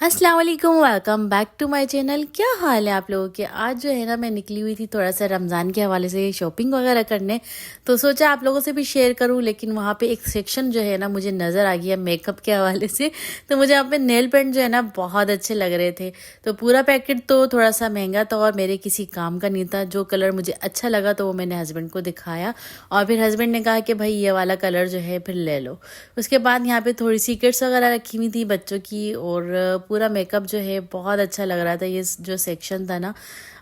अस्सलाम वालेकुम, welcome back to my channel. क्या हाल है आप लोगों के। आज जो है ना मैं निकली हुई थी थोड़ा सा रमज़ान के हवाले से शॉपिंग वगैरह करने, तो सोचा आप लोगों से भी शेयर करूं। लेकिन वहाँ पे एक सेक्शन जो है ना मुझे नज़र आ गया मेकअप के हवाले से, तो मुझे यहाँ पे नेल पेंट जो है ना बहुत अच्छे लग रहे थे। तो पूरा पैकेट तो थोड़ा सा महंगा था और मेरे किसी काम का नहीं था। जो कलर मुझे अच्छा लगा तो वो मैंने हस्बैंड को दिखाया और फिर हस्बैंड ने कहा कि भाई ये वाला कलर जो है फिर ले लो। उसके बाद यहाँ पे थोड़ी सी किट्स वगैरह रखी हुई थी बच्चों की, और पूरा मेकअप जो है बहुत अच्छा लग रहा था। ये जो सेक्शन था ना,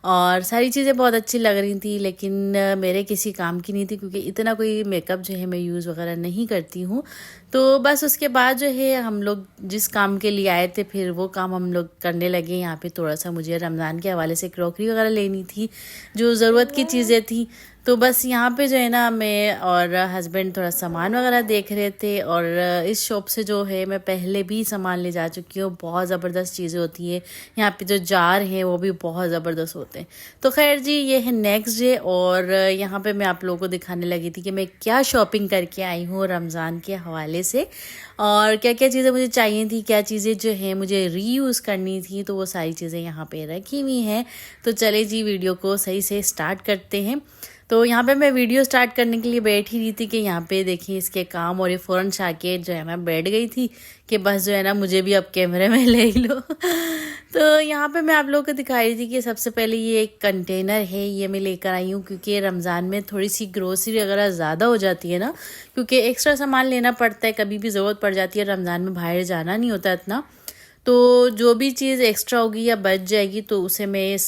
और सारी चीज़ें बहुत अच्छी लग रही थी, लेकिन मेरे किसी काम की नहीं थी क्योंकि इतना कोई मेकअप जो है मैं यूज़ वगैरह नहीं करती हूँ। तो बस उसके बाद जो है हम लोग जिस काम के लिए आए थे फिर वो काम हम लोग करने लगे। यहाँ पे थोड़ा सा मुझे रमज़ान के हवाले से क्रॉकरी वगैरह लेनी थी, जो ज़रूरत की चीज़ें थी। तो बस यहाँ पे जो है ना मैं और हस्बैंड थोड़ा सामान वगैरह देख रहे थे। और इस शॉप से जो है मैं पहले भी सामान ले जा चुकी हूँ। बहुत ज़बरदस्त चीज़ें होती हैं यहाँ पे। जो जार हैं वो भी बहुत ज़बरदस्त होते हैं। तो खैर जी, ये है नेक्स्ट डे और यहाँ पे मैं आप लोगों को दिखाने लगी थी कि मैं क्या शॉपिंग करके आई हूँ रमज़ान के हवाले से, और क्या क्या चीज़ें मुझे चाहिए थी, क्या चीज़ें जो है मुझे रीयूज़ करनी थी। तो वो सारी चीज़ें यहाँ पे रखी हुई हैं। तो चले जी, वीडियो को सही से स्टार्ट करते हैं। तो यहाँ पे मैं वीडियो स्टार्ट करने के लिए बैठी रही थी कि यहाँ पे देखिए इसके काम, और ये फ़ौरन शाके जो है मैं बैठ गई थी कि बस जो है ना मुझे भी अब कैमरे में ले ही लो। तो यहाँ पे मैं आप लोगों को दिखा रही थी कि सबसे पहले ये एक कंटेनर है, ये मैं लेकर आई हूँ क्योंकि रमज़ान में थोड़ी सी ग्रोसरी वगैरह ज़्यादा हो जाती है ना, क्योंकि एक्स्ट्रा सामान लेना पड़ता है, कभी भी ज़रूरत पड़ जाती है। रमज़ान में बाहर जाना नहीं होता इतना, तो जो भी चीज़ एक्स्ट्रा होगी या बच जाएगी तो उसे मैं इस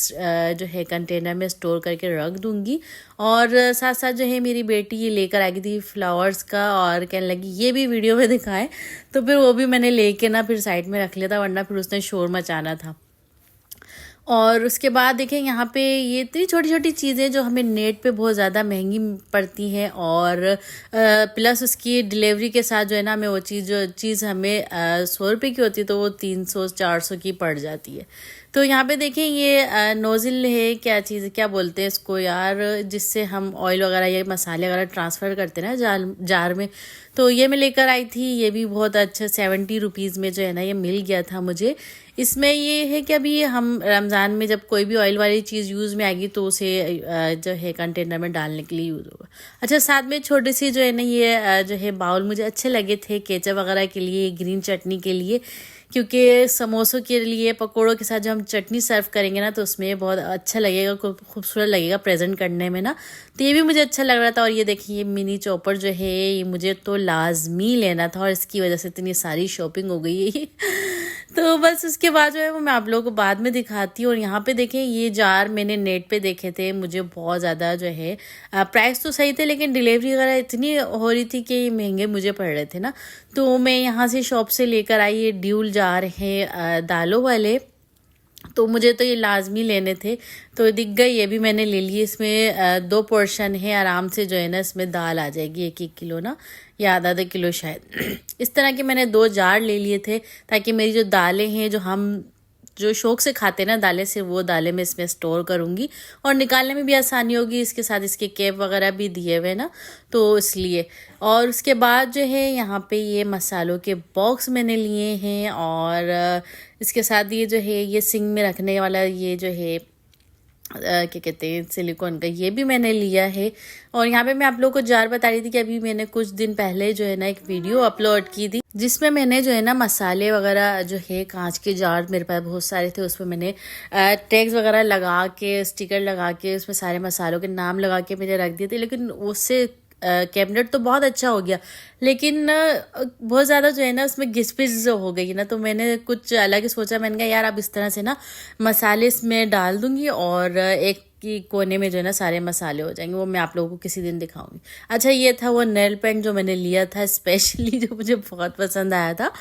जो है कंटेनर में स्टोर करके रख दूँगी। और साथ साथ जो है मेरी बेटी ये लेकर आ गई थी फ्लावर्स का, और कहने लगी ये भी वीडियो में दिखाएं। तो फिर वो भी मैंने लेके ना फिर साइड में रख लिया था, वरना फिर उसने शोर मचाना था। और उसके बाद देखें यहाँ पे ये इतनी छोटी छोटी चीज़ें जो हमें नेट पे बहुत ज़्यादा महंगी पड़ती हैं, और प्लस उसकी डिलीवरी के साथ जो है ना हमें वो चीज़ हमें 100 रुपये की होती है तो वो 300-400 की पड़ जाती है। तो यहाँ पे देखें ये नोज़िल है, क्या चीज़ क्या बोलते हैं इसको यार, जिससे हम ऑयल वगैरह या मसाले वगैरह ट्रांसफ़र करते हैं ना जार में। तो ये मैं लेकर आई थी, ये भी बहुत अच्छा 70 रुपीज़ में जो है ना ये मिल गया था मुझे। इसमें ये है कि अभी हम रमज़ान में जब कोई भी ऑयल वाली चीज़ यूज़ में आएगी तो उसे जो है कंटेनर में डालने के लिए यूज़ होगा। अच्छा, साथ में छोटी सी जो है ना ये जो है बाउल मुझे अच्छे लगे थे केचप वगैरह के लिए, ग्रीन चटनी के लिए, क्योंकि समोसों के लिए पकोड़ों के साथ जो हम चटनी सर्व करेंगे ना तो उसमें बहुत अच्छा लगेगा, खूबसूरत लगेगा प्रेजेंट करने में ना। तो ये भी मुझे अच्छा लग रहा था। और ये देखिए ये मिनी चॉपर जो है ये मुझे तो लाजमी लेना था और इसकी वजह से इतनी सारी शॉपिंग हो गई है। तो बस उसके बाद जो है वो मैं आप लोगों को बाद में दिखाती हूँ। और यहाँ पे देखें ये जार मैंने नेट पे देखे थे, मुझे बहुत ज़्यादा जो है प्राइस तो सही थे, लेकिन डिलीवरी वगैरह इतनी हो रही थी कि महंगे मुझे पड़ रहे थे ना। तो मैं यहाँ से शॉप से लेकर आई ये ड्यूल जार है दालों वाले, तो मुझे तो ये लाजमी लेने थे। तो दिख गई, ये भी मैंने ले लिए। इसमें 2 पोर्शन है, आराम से जो है ना इसमें दाल आ जाएगी 1-1 किलो ना, या आधा किलो शायद। इस तरह के मैंने 2 जार ले लिए थे ताकि मेरी जो दालें हैं जो हम जो शौक से खाते हैं ना दालें से, वो दालें मैं इसमें स्टोर करूँगी और निकालने में भी आसानी होगी। इसके साथ इसके कैप वगैरह भी दिए हुए ना, तो इसलिए। और उसके बाद जो है यहाँ पे ये मसालों के बॉक्स मैंने लिए हैं, और इसके साथ ये जो है ये सिंक में रखने वाला ये जो है क्या कहते हैं सिलिकॉन का, ये भी मैंने लिया है। और यहाँ पे मैं आप लोगों को जार बता रही थी कि अभी मैंने कुछ दिन पहले जो है ना एक वीडियो अपलोड की थी जिसमें मैंने जो है ना मसाले वगैरह जो है कांच के जार मेरे पास बहुत सारे थे, उसमें मैंने टैग्स वगैरह लगा के, स्टिकर लगा के, उसमें सारे मसालों के नाम लगा के मैंने रख दिए थे। लेकिन उससे कैबिनेट तो बहुत अच्छा हो गया, लेकिन बहुत ज़्यादा जो है ना उसमें घिस-पिस हो गई ना, तो मैंने कुछ अलग ही सोचा। मैंने कहा यार अब इस तरह से ना मसाले इसमें डाल दूंगी और एक की कोने में जो है ना सारे मसाले हो जाएंगे, वो मैं आप लोगों को किसी दिन दिखाऊंगी। अच्छा, ये था वो नेल पेंट जो मैंने लिया था स्पेशली, जो मुझे बहुत पसंद आया था।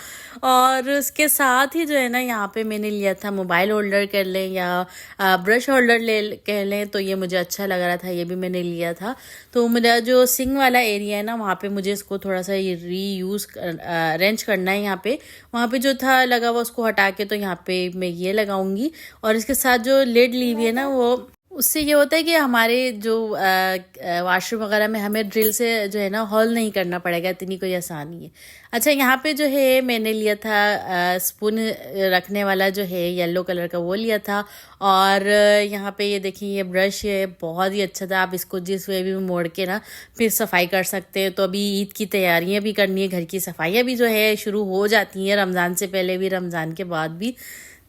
और उसके साथ ही जो है ना यहाँ पे मैंने लिया था मोबाइल होल्डर कह लें या ब्रश होल्डर ले कह लें, तो ये मुझे अच्छा लग रहा था, ये भी मैंने लिया था। तो मेरा जो सिंक वाला एरिया है ना वहाँ पे मुझे इसको थोड़ा सा ये रीयूज़ अरेंज करना है। यहाँ पे वहाँ पे जो था लगा हुआ उसको हटा के तो यहाँ पे मैं ये लगाऊंगी। और इसके साथ जो लिड ली हुई है ना वो उससे ये होता है कि हमारे जो वॉशरूम वगैरह में हमें ड्रिल से जो है ना हॉल नहीं करना पड़ेगा, इतनी कोई आसानी है। अच्छा, यहाँ पे जो है मैंने लिया था स्पून रखने वाला जो है येलो कलर का, वो लिया था। और यहाँ पे ये देखिए ये ब्रश है, बहुत ही अच्छा था। आप इसको जिस वे भी मोड़ के ना फिर सफाई कर सकते हैं। तो अभी ईद की तैयारियां भी करनी है, घर की सफाइयाँ भी जो है शुरू हो जाती हैं, रमज़ान से पहले भी रमज़ान के बाद भी।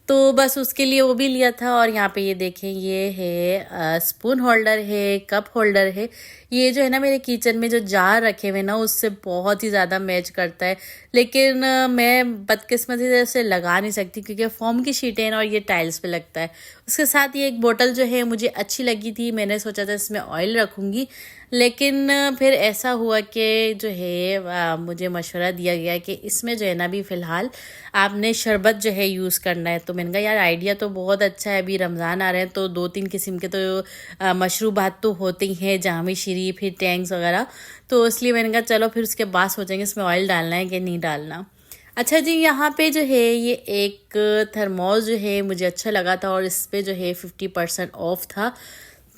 तो बस उसके लिए वो भी लिया था। और यहाँ पे ये देखें, ये है स्पून होल्डर है, कप होल्डर है। ये जो है ना मेरे किचन में जो जार रखे हुए ना उससे बहुत ही ज़्यादा मैच करता है। लेकिन मैं बदकिस्मती से इसे लगा नहीं सकती क्योंकि फोम की शीटें हैं और ये टाइल्स पे लगता है। उसके साथ ये एक बोतल जो है मुझे अच्छी लगी थी, मैंने सोचा था इसमें ऑयल रखूँगी। लेकिन फिर ऐसा हुआ कि जो है मुझे मशवरा दिया गया कि इसमें जो है ना अभी फ़िलहाल आपने शरबत जो है यूज़ करना है। तो मैंने कहा यार आइडिया तो बहुत अच्छा है, अभी रमज़ान आ रहे हैं तो 2-3 किस्म के तो मशरूबात तो होते ही हैं, जामी शीरी फिर टैंक्स वगैरह। तो इसलिए मैंने कहा चलो फिर उसके बाद सोचेंगे इसमें ऑयल डालना है कि नहीं डालना। अच्छा जी, यहाँ पे जो है ये एक थर्मोस जो है मुझे अच्छा लगा था और इस पे जो है 50% ऑफ था।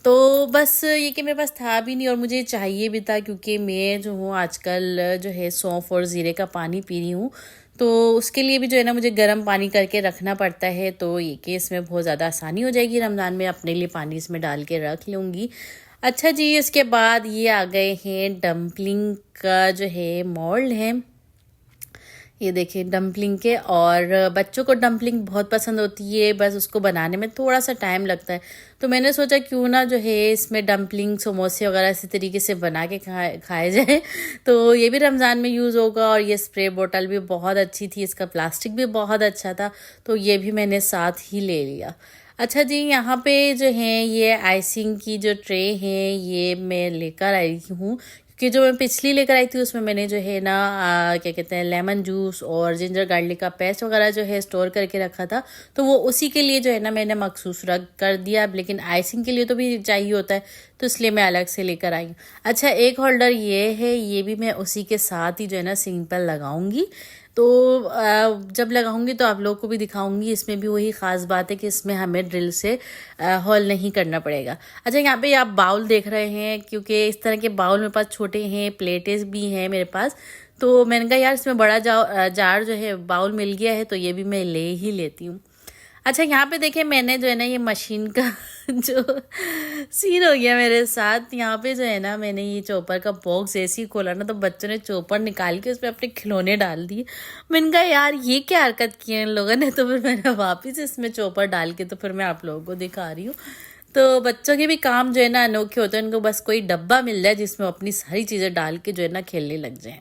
तो बस ये कि मेरे पास था भी नहीं और मुझे चाहिए भी था क्योंकि मैं जो हूँ आजकल जो है सौंफ और ज़ीरे का पानी पी रही हूँ। तो उसके लिए भी जो है ना मुझे गर्म पानी करके रखना पड़ता है। तो ये कि इसमें बहुत ज़्यादा आसानी हो जाएगी, रमज़ान में अपने लिए पानी इसमें डाल के रख लूँगी। अच्छा जी, इसके बाद ये आ गए हैं डम्पलिंग का जो है मोल्ड है। ये देखिए डम्पलिंग के, और बच्चों को डम्पलिंग बहुत पसंद होती है, बस उसको बनाने में थोड़ा सा टाइम लगता है। तो मैंने सोचा क्यों ना जो है इसमें डम्पलिंग समोसे वगैरह इसी तरीके से बना के खाए जाए। तो ये भी रमज़ान में यूज़ होगा। और ये स्प्रे बोतल भी बहुत अच्छी थी, इसका प्लास्टिक भी बहुत अच्छा था, तो ये भी मैंने साथ ही ले लिया। अच्छा जी, यहाँ पे जो है ये आइसिंग की जो ट्रे हैं ये मैं लेकर आई हूँ कि जो मैं पिछली लेकर आई थी उसमें मैंने जो है ना क्या कहते हैं लेमन जूस और जिंजर गार्लिक का पेस्ट वगैरह जो है स्टोर करके रखा था। तो वो उसी के लिए जो है ना मैंने मखसूस रख कर दिया। लेकिन आइसिंग के लिए तो भी चाहिए होता है, तो इसलिए मैं अलग से लेकर आई हूँ। अच्छा, एक होल्डर ये है, ये भी मैं उसी के साथ ही जो है ना सिंक पर लगाऊंगी। तो जब लगाऊंगी तो आप लोगों को भी दिखाऊंगी। इसमें भी वही ख़ास बात है कि इसमें हमें ड्रिल से हॉल नहीं करना पड़ेगा। अच्छा, यहाँ पे आप बाउल देख रहे हैं क्योंकि इस तरह के बाउल मेरे पास छोटे हैं, प्लेटें भी हैं मेरे पास। तो मैंने कहा यार इसमें बड़ा जार जो है बाउल मिल गया है तो ये भी मैं ले ही लेती हूँ। अच्छा, यहाँ पे देखे मैंने जो है ना ये मशीन का जो सीन हो गया मेरे साथ। यहाँ पे जो है ना मैंने ये चॉपर का बॉक्स ऐसे ही खोला ना तो बच्चों ने चॉपर निकाल के उसमें अपने खिलौने डाल दिए। मैंने कहा यार ये क्या हरकत की है इन लोगों ने। तो फिर मैंने वापस इसमें चॉपर डाल के तो फिर मैं आप लोगों को दिखा रही हूँ। तो बच्चों के भी काम जो है ना अनोखे होते हैं, उनको बस कोई डब्बा मिल जाए जिसमें अपनी सारी चीज़ें डाल के जो है ना खेलने लग जाए।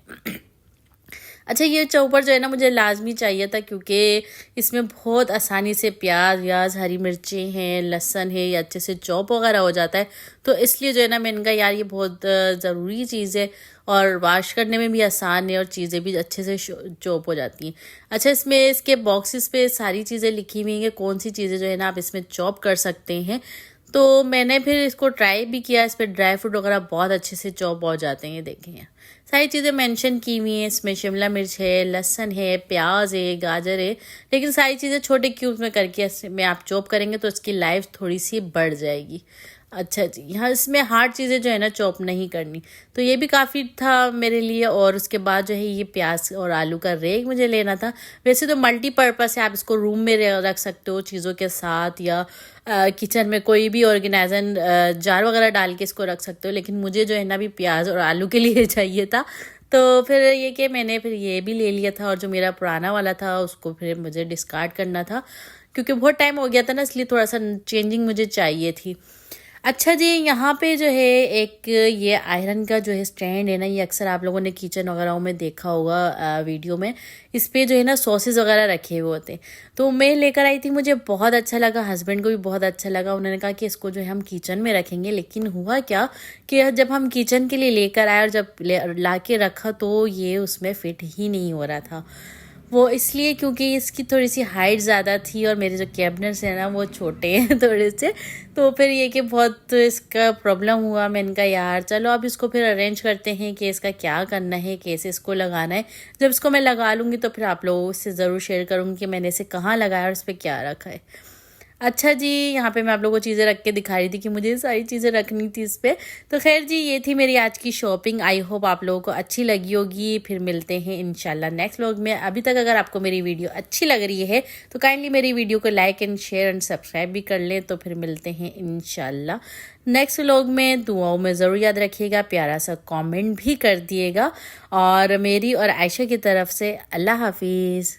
अच्छा, ये चॉपर जो है ना मुझे लाजमी चाहिए था क्योंकि इसमें बहुत आसानी से प्याज व्याज हरी मिर्चें हैं लहसुन है ये अच्छे से चॉप वगैरह हो जाता है। तो इसलिए जो है ना मैंने कहा यार ये बहुत ज़रूरी चीज़ है और वाश करने में भी आसान है और चीज़ें भी अच्छे से चॉप हो जाती हैं। अच्छा, इसमें इसके बॉक्सेस पे सारी चीज़ें लिखी हुई हैं कि कौन सी चीज़ें जो है ना आप इसमें चॉप कर सकते हैं। तो मैंने फिर इसको ट्राई भी किया, इस पर ड्राई फ्रूट वगैरह बहुत अच्छे से चॉप हो जाते हैं। ये देखें सारी चीज़ें मेंशन की हुई हैं, इसमें शिमला मिर्च है, लहसुन है, प्याज है, गाजर है। लेकिन सारी चीज़ें छोटे क्यूब्स में करके इसमें आप चॉप करेंगे तो इसकी लाइफ थोड़ी सी बढ़ जाएगी। अच्छा जी, यहाँ इसमें हार्ड चीज़ें जो है ना चॉप नहीं करनी। तो ये भी काफ़ी था मेरे लिए। और उसके बाद जो है ये प्याज और आलू का रेग मुझे लेना था। वैसे तो मल्टीपर्पज़ है, आप इसको रूम में रख सकते हो चीज़ों के साथ या किचन में कोई भी ऑर्गेनाइजर जार वगैरह डाल के इसको रख सकते हो। लेकिन मुझे जो है ना भी प्याज और आलू के लिए चाहिए था। तो फिर ये कि मैंने फिर ये भी ले लिया था और जो मेरा पुराना वाला था उसको फिर मुझे डिस्कार्ड करना था क्योंकि बहुत टाइम हो गया था ना, इसलिए थोड़ा सा चेंजिंग मुझे चाहिए थी। अच्छा जी, यहाँ पे जो है एक ये आयरन का जो है स्टैंड है ना, ये अक्सर आप लोगों ने किचन वगैरह में देखा होगा वीडियो में। इस पे जो है ना सॉसेस वगैरह रखे हुए होते हैं। तो मैं लेकर आई थी, मुझे बहुत अच्छा लगा, हस्बैंड को भी बहुत अच्छा लगा। उन्होंने कहा कि इसको जो है हम किचन में रखेंगे। लेकिन हुआ क्या कि जब हम किचन के लिए लेकर आए और जब ला के रखा तो ये उसमें फिट ही नहीं हो रहा था। वो इसलिए क्योंकि इसकी थोड़ी सी हाइट ज़्यादा थी और मेरे जो कैबिनेट्स हैं ना वो छोटे हैं थोड़े से। तो फिर ये कि बहुत इसका प्रॉब्लम हुआ। मैंने कहा यार चलो अब इसको फिर अरेंज करते हैं कि इसका क्या करना है, कैसे इसको लगाना है। जब इसको मैं लगा लूँगी तो फिर आप लोगों से ज़रूर शेयर करूँगी कि मैंने इसे कहाँ लगाया और इस पर क्या रखा है। अच्छा जी, यहाँ पे मैं आप लोगों को चीज़ें रख के दिखा रही थी कि मुझे सारी चीज़ें रखनी थी इस पे। तो खैर जी, ये थी मेरी आज की शॉपिंग। आई होप आप लोगों को अच्छी लगी होगी। फिर मिलते हैं इंशाल्लाह नेक्स्ट व्लॉग में। अभी तक अगर आपको मेरी वीडियो अच्छी लग रही है तो काइंडली मेरी वीडियो को like and share and subscribe भी कर लें। तो फिर मिलते हैं इंशाल्लाह नेक्स्ट व्लॉग में। दुआओं में ज़रूर याद रखिएगा, प्यारा सा कॉमेंट भी कर दिएगा। और मेरी और आयशा की तरफ से अल्लाह हाफिज़।